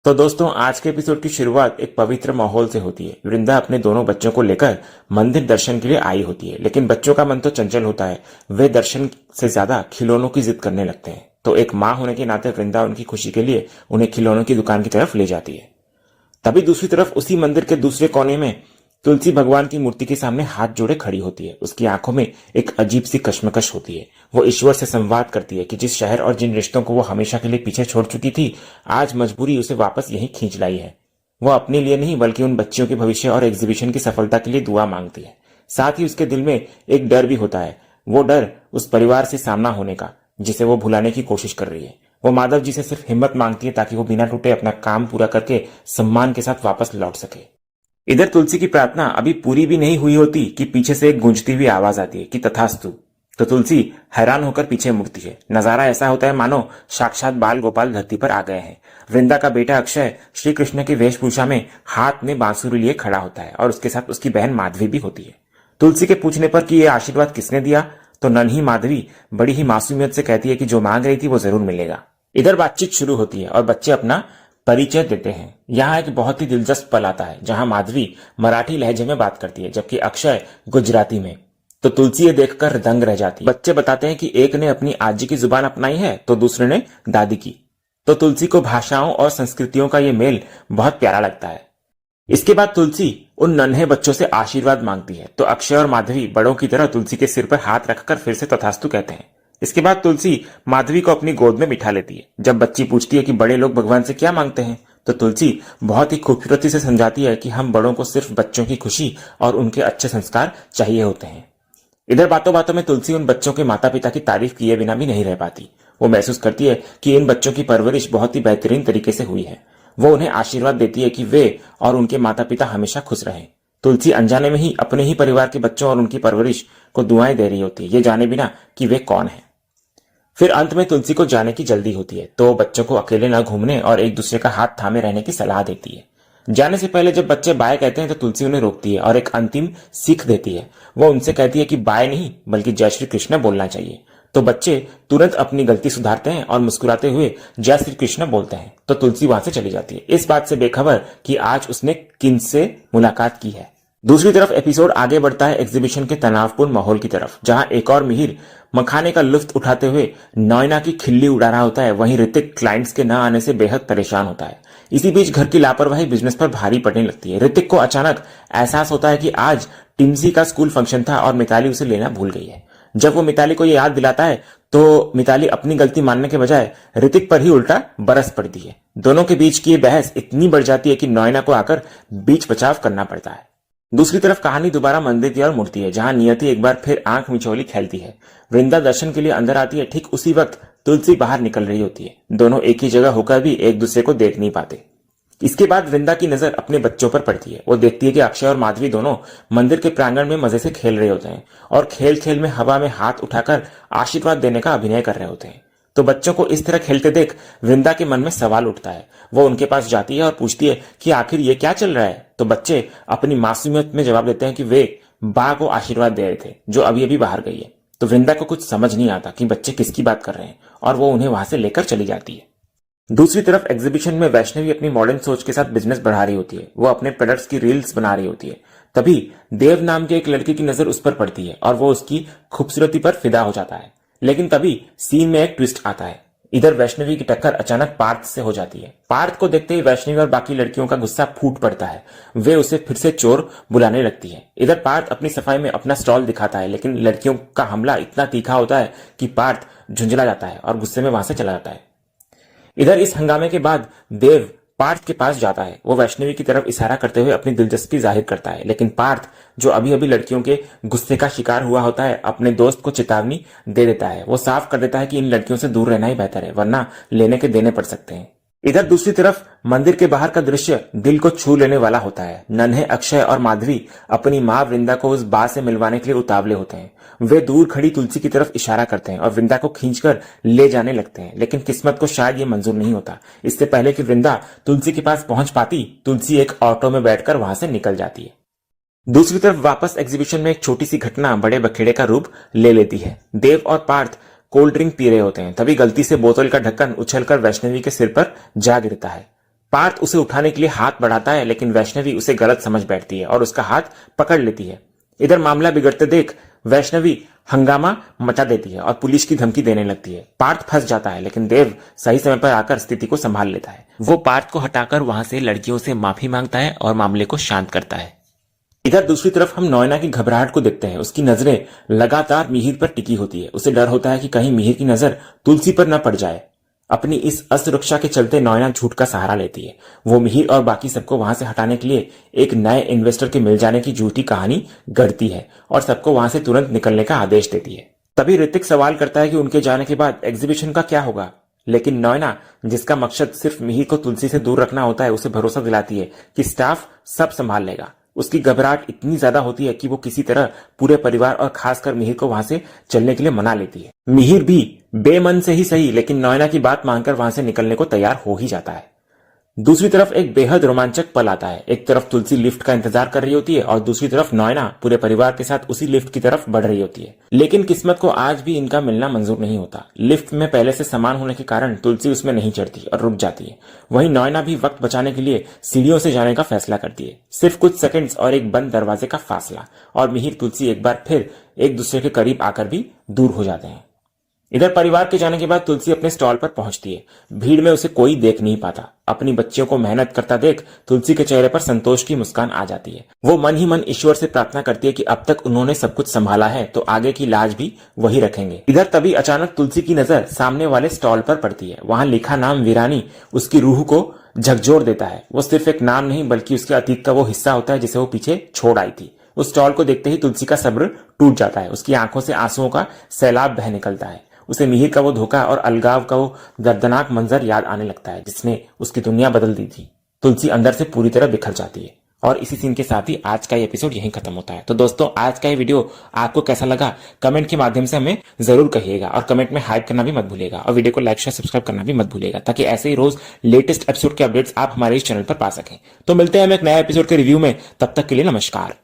तो दोस्तों, आज के एपिसोड की शुरुआत एक पवित्र माहौल से होती है। वृंदा अपने दोनों बच्चों को लेकर मंदिर दर्शन के लिए आई होती है, लेकिन बच्चों का मन तो चंचल होता है। वे दर्शन से ज्यादा खिलौनों की जिद करने लगते हैं। तो एक माँ होने के नाते वृंदा उनकी खुशी के लिए उन्हें खिलौनों की दुकान की तरफ ले जाती है। तभी दूसरी तरफ उसी मंदिर के दूसरे कोने में तुलसी भगवान की मूर्ति के सामने हाथ जोड़े खड़ी होती है। उसकी आंखों में एक अजीब सी कश्मकश होती है। वो ईश्वर से संवाद करती है कि जिस शहर और जिन रिश्तों को वो हमेशा के लिए पीछे छोड़ चुकी थी, आज मजबूरी उसे वापस यहीं खींच लाई है। वो अपने लिए नहीं बल्कि उन बच्चियों के भविष्य और एग्जीबिशन की सफलता के लिए दुआ मांगती है। साथ ही उसके दिल में एक डर भी होता है। वो डर उस परिवार से सामना होने का, जिसे वो भुलाने की कोशिश कर रही है। वो माधव जी से सिर्फ हिम्मत मांगती है ताकि वो बिना टूटे अपना काम पूरा करके सम्मान के साथ वापस लौट सके। इधर तुलसी की प्रार्थना अभी पूरी भी नहीं हुई होती कि पीछे से एक गूंजती हुई आवाज आती है कि तथास्तु। तो तुलसी हैरान होकर पीछे मुड़ती है। नजारा ऐसा होता है मानो साक्षात बाल गोपाल धरती पर आ गए हैं। वृंदा का बेटा अक्षय श्री कृष्ण की वेशभूषा में हाथ में बांसुरी लिए खड़ा होता है और उसके साथ उसकी बहन माधवी भी होती है। तुलसी के पूछने पर कि यह आशीर्वाद किसने दिया, तो नन्ही माधवी बड़ी ही मासूमियत से कहती है कि जो मांग रही थी वो जरूर मिलेगा। इधर बातचीत शुरू होती है और बच्चे अपना परिचय देते हैं। यहाँ एक बहुत ही दिलचस्प पल आता है जहां माधवी मराठी लहजे में बात करती है जबकि अक्षय गुजराती में। तो तुलसी ये देखकर दंग रह जाती है। बच्चे बताते हैं कि एक ने अपनी आजी की जुबान अपनाई है तो दूसरे ने दादी की। तो तुलसी को भाषाओं और संस्कृतियों का ये मेल बहुत प्यारा लगता है। इसके बाद तुलसी उन नन्हे बच्चों से आशीर्वाद मांगती है तो अक्षय और माधवी बड़ों की तरह तुलसी के सिर पर हाथ रखकर फिर से तथास्तु कहते हैं। इसके बाद तुलसी माधवी को अपनी गोद में बिठा लेती है। जब बच्ची पूछती है कि बड़े लोग भगवान से क्या मांगते हैं, तो तुलसी बहुत ही खूबसूरती से समझाती है कि हम बड़ों को सिर्फ बच्चों की खुशी और उनके अच्छे संस्कार चाहिए होते हैं। इधर बातों बातों में तुलसी उन बच्चों के माता पिता की तारीफ किए बिना भी नहीं रह पाती। वो महसूस करती है कि इन बच्चों की परवरिश बहुत ही बेहतरीन तरीके से हुई है। वो उन्हें आशीर्वाद देती है कि वे और उनके माता पिता हमेशा खुश रहें। तुलसी अनजाने में ही अपने ही परिवार के बच्चों और उनकी परवरिश को दुआएं दे रही होती है, ये जाने बिना कि वे कौन है। फिर अंत में तुलसी को जाने की जल्दी होती है तो बच्चों को अकेले न घूमने और एक दूसरे का हाथ थामे रहने की सलाह देती है। जाने से पहले जब बच्चे बाय कहते हैं तो तुलसी उन्हें रोकती है और एक अंतिम सीख देती है। वो उनसे कहती है कि बाय नहीं बल्कि जय श्री कृष्ण बोलना चाहिए। तो बच्चे तुरंत अपनी गलती सुधारते हैं और मुस्कुराते हुए जय श्री कृष्ण बोलते हैं। तो तुलसी वहां से चली जाती है, इस बात से बेखबर कि आज उसने किन से मुलाकात की है। दूसरी तरफ एपिसोड आगे बढ़ता है एग्जीबिशन के तनावपूर्ण माहौल की तरफ, जहां एक और मिहिर मखाने का लुत्फ उठाते हुए नॉयना की खिल्ली उड़ा रहा होता है। वहीं ऋतिक क्लाइंट्स के न आने से बेहद परेशान होता है। इसी बीच घर की लापरवाही बिजनेस पर भारी पड़ने लगती है। ऋतिक को अचानक एहसास होता है कि आज टिम्सी का स्कूल फंक्शन था और मिताली उसे लेना भूल गई है। जब वो मिताली को यह याद दिलाता है तो मिताली अपनी गलती मानने के बजाय ऋतिक पर ही उल्टा बरस पड़ती है। दोनों के बीच की ये बहस इतनी बढ़ जाती है कि नॉयना को आकर बीच बचाव करना पड़ता है। दूसरी तरफ कहानी दोबारा मंदिर की ओर मुड़ती है, जहां नियति एक बार फिर आंख मिचौली खेलती है। वृंदा दर्शन के लिए अंदर आती है। ठीक उसी वक्त तुलसी बाहर निकल रही होती है। दोनों एक ही जगह होकर भी एक दूसरे को देख नहीं पाते। इसके बाद वृंदा की नजर अपने बच्चों पर पड़ती है। वो देखती है कि अक्षय और माधवी दोनों मंदिर के प्रांगण में मजे से खेल रहे होते हैं और खेल खेल में हवा में हाथ उठाकर आशीर्वाद देने का अभिनय कर रहे होते हैं। तो बच्चों को इस तरह खेलते देख वृंदा के मन में सवाल उठता है। वो उनके पास जाती है और पूछती है कि आखिर ये क्या चल रहा है। तो बच्चे अपनी मासूमियत में जवाब देते हैं कि वे बा को आशीर्वाद दे रहे थे जो अभी अभी बाहर गई है। तो वृंदा को कुछ समझ नहीं आता कि बच्चे किसकी बात कर रहे हैं और वो उन्हें वहां से लेकर चली जाती है। दूसरी तरफ एग्जीबिशन में वैष्णवी अपनी मॉडर्न सोच के साथ बिजनेस बढ़ा रही होती है। वो अपने प्रोडक्ट्स की रील्स बना रही होती है। तभी देव नाम के एक लड़के की नजर उस पर पड़ती है और वो उसकी खूबसूरती पर फिदा हो जाता है। लेकिन तभी सीन में एक ट्विस्ट आता है। इधर वैष्णवी की टक्कर अचानक पार्थ से हो जाती है। पार्थ को देखते ही वैष्णवी और बाकी लड़कियों का गुस्सा फूट पड़ता है। वे उसे फिर से चोर बुलाने लगती है। इधर पार्थ अपनी सफाई में अपना स्टॉल दिखाता है, लेकिन लड़कियों का हमला इतना तीखा होता है कि पार्थ झुंझला जाता है और गुस्से में वहां से चला जाता है। इधर इस हंगामे के बाद देव पार्थ के पास जाता है। वो वैष्णवी की तरफ इशारा करते हुए अपनी दिलचस्पी जाहिर करता है, लेकिन पार्थ जो अभी अभी लड़कियों के गुस्से का शिकार हुआ होता है अपने दोस्त को चेतावनी दे देता है। वो साफ कर देता है कि इन लड़कियों से दूर रहना ही बेहतर है, वरना लेने के देने पड़ सकते हैं। इधर दूसरी तरफ मंदिर के बाहर का दृश्य दिल को छू लेने वाला होता है। नन्हे अक्षय और माधवी अपनी माँ वृंदा को उस बा से मिलवाने के लिए उतावले होते हैं। वे दूर खड़ी तुलसी की तरफ इशारा करते हैं और वृंदा को खींचकर ले जाने लगते हैं, लेकिन किस्मत को शायद ये मंजूर नहीं होता। इससे पहले कि वृंदा तुलसी के पास पहुंच पाती, तुलसी एक ऑटो में बैठकर वहां से निकल जाती है। दूसरी तरफ वापस एग्जीबिशन में एक छोटी सी घटना बड़े बखेड़े का रूप ले लेती है। देव और पार्थ कोल्ड ड्रिंक पी रहे होते हैं। तभी गलती से बोतल का ढक्कन उछलकर वैष्णवी के सिर पर जा गिरता है। पार्थ उसे उठाने के लिए हाथ बढ़ाता है, लेकिन वैष्णवी उसे गलत समझ बैठती है और उसका हाथ पकड़ लेती है। इधर मामला बिगड़ते देख वैष्णवी हंगामा मचा देती है और पुलिस की धमकी देने लगती है। पार्थ फंस जाता है, लेकिन देव सही समय पर आकर स्थिति को संभाल लेता है। वो पार्थ को हटाकर वहां से लड़कियों से माफी मांगता है और मामले को शांत करता है। इधर दूसरी तरफ हम नॉयना की घबराहट को देखते हैं। उसकी नजरें लगातार मिहिर पर टिकी होती है। उसे डर होता है कि कहीं मिहिर की नजर तुलसी पर न पड़ जाए। अपनी इस असुरक्षा के चलते नॉयना झूठ का सहारा लेती है। वो मिहिर और बाकी सबको वहां से हटाने के लिए एक नए इन्वेस्टर के मिल जाने की झूठी कहानी गढ़ती है और सबको वहां से तुरंत निकलने का आदेश देती है। तभी ऋतिक सवाल करता है कि उनके जाने के बाद एग्जीबिशन का क्या होगा, लेकिन नॉयना, जिसका मकसद सिर्फ मिहिर को तुलसी से दूर रखना होता है, उसे भरोसा दिलाती है कि स्टाफ सब संभाल लेगा। उसकी घबराहट इतनी ज्यादा होती है कि वो किसी तरह पूरे परिवार और खासकर मिहिर को वहां से चलने के लिए मना लेती है। मिहिर भी बेमन से ही सही, लेकिन नॉयना की बात मानकर वहां से निकलने को तैयार हो ही जाता है। दूसरी तरफ एक बेहद रोमांचक पल आता है। एक तरफ तुलसी लिफ्ट का इंतजार कर रही होती है और दूसरी तरफ नॉयना पूरे परिवार के साथ उसी लिफ्ट की तरफ बढ़ रही होती है। लेकिन किस्मत को आज भी इनका मिलना मंजूर नहीं होता। लिफ्ट में पहले से सामान होने के कारण तुलसी उसमें नहीं चढ़ती और रुक जाती है। वहीं नॉयना भी वक्त बचाने के लिए सीढ़ियों से जाने का फैसला करती है। सिर्फ कुछ सेकंड्स और एक बंद दरवाजे का फासला, और मिहिर तुलसी एक बार फिर एक दूसरे के करीब आकर भी दूर हो जाते हैं। इधर परिवार के जाने के बाद तुलसी अपने स्टॉल पर पहुंचती है। भीड़ में उसे कोई देख नहीं पाता। अपनी बच्चियों को मेहनत करता देख तुलसी के चेहरे पर संतोष की मुस्कान आ जाती है। वो मन ही मन ईश्वर से प्रार्थना करती है कि अब तक उन्होंने सब कुछ संभाला है तो आगे की लाज भी वही रखेंगे। इधर तभी अचानक तुलसी की नजर सामने वाले स्टॉल पर पड़ती है। वहां लिखा नाम वीरानी उसकी रूह को झकझोर देता है। वो सिर्फ एक नाम नहीं बल्कि उसके अतीत का वो हिस्सा होता है जिसे वो पीछे छोड़ आई थी। उस स्टॉल को देखते ही तुलसी का सब्र टूट जाता है। उसकी आंखों से आंसुओं का सैलाब बह निकलता है। उसे मिहिर का वो धोखा और अलगाव का वो दर्दनाक मंजर याद आने लगता है जिसने उसकी दुनिया बदल दी थी। तुलसी अंदर से पूरी तरह बिखर जाती है। और इसी सीन के साथ ही आज का ये एपिसोड यहीं खत्म होता है। तो दोस्तों, आज का ये वीडियो आपको कैसा लगा कमेंट के माध्यम से हमें जरूर कहिएगा और कमेंट में हाइप करना भी मत भूलिएगा और वीडियो को लाइक शेयर सब्सक्राइब करना भी मत भूलिएगा ताकि ऐसे ही रोज लेटेस्ट एपिसोड के अपडेट्स आप हमारे इस चैनल पर पा सकें। तो मिलते हैं हम एक नया एपिसोड के रिव्यू में। तब तक के लिए नमस्कार।